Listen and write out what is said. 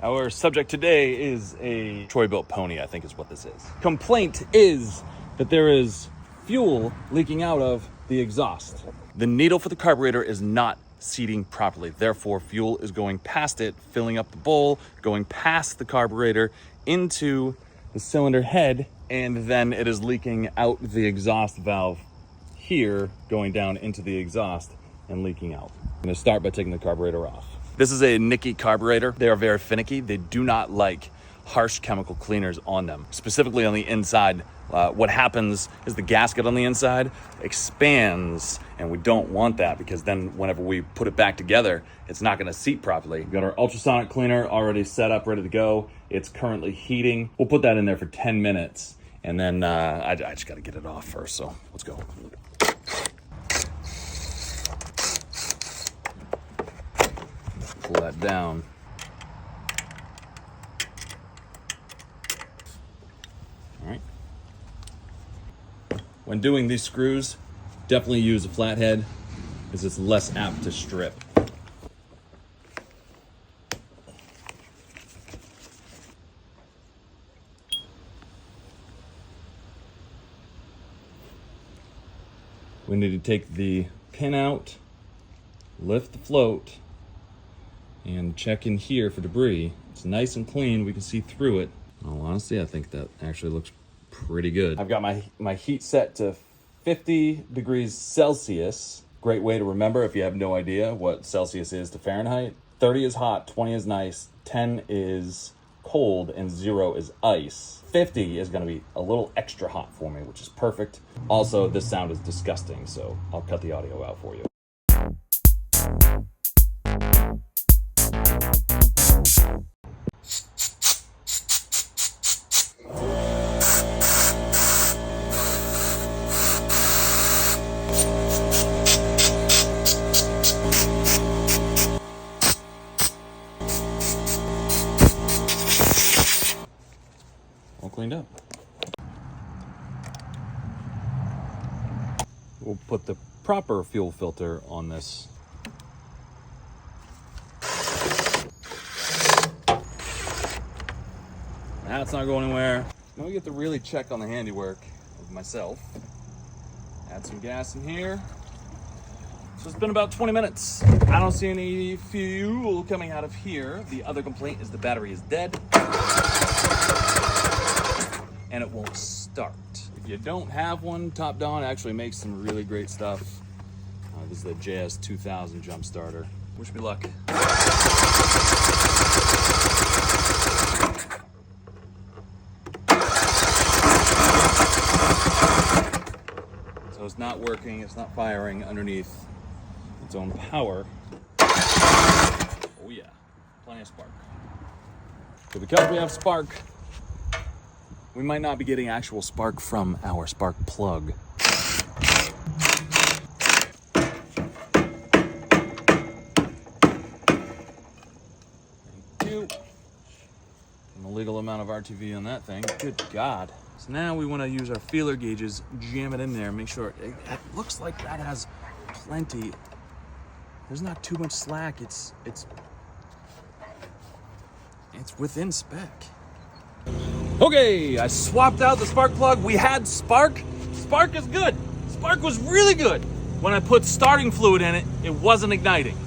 Our subject today is a Bilt Pony, I think is what this is. Complaint is that there is fuel leaking out of the exhaust. The needle for the carburetor is not seating properly. Therefore, fuel is going past it, filling up the bowl, going past the carburetor into the cylinder head, and then it is leaking out the exhaust valve here, going down into the exhaust and leaking out. I'm gonna start by taking the carburetor off. This is a Nikki carburetor. They are very finicky. They do not like harsh chemical cleaners on them, specifically on the inside. What happens is the gasket on the inside expands, and we don't want that because then whenever we put it back together, it's not gonna seat properly. We've got our ultrasonic cleaner already set up, ready to go. It's currently heating. We'll put that in there for 10 minutes, and then I just gotta get it off first, so let's go. Pull that down. All right. When doing these screws, definitely use a flathead because it's less apt to strip. We need to take the pin out, lift the float, and check in here for debris. It's nice and clean, we can see through it. Well, honestly, I think that actually looks pretty good. I've got my heat set to 50 degrees Celsius. Great way to remember if you have no idea what Celsius is to Fahrenheit. 30 is hot, 20 is nice, 10 is cold, and 0 is ice. 50 is gonna be a little extra hot for me, which is perfect. Also, this sound is disgusting, so I'll cut the audio out for you. All cleaned up. We'll put the proper fuel filter on this. That's not going anywhere. Now we get to really check on the handiwork of myself. Add some gas in here. So it's been about 20 minutes. I don't see any fuel coming out of here. The other complaint is the battery is dead and it won't start. If you don't have one, Top Dawn actually makes some really great stuff. This is the JS 2000 jump starter. Wish me luck. So it's not working, it's not firing underneath its own power. Oh yeah, plenty of spark. So because we have spark, we might not be getting actual spark from our spark plug. Thank you. An illegal amount of RTV on that thing. Good God. So now we want to use our feeler gauges, jam it in there, make sure it looks like that has plenty. There's not too much slack. It's within spec. Okay, I swapped out the spark plug. We had spark. Spark is good. Spark was really good. When I put starting fluid in it, it wasn't igniting.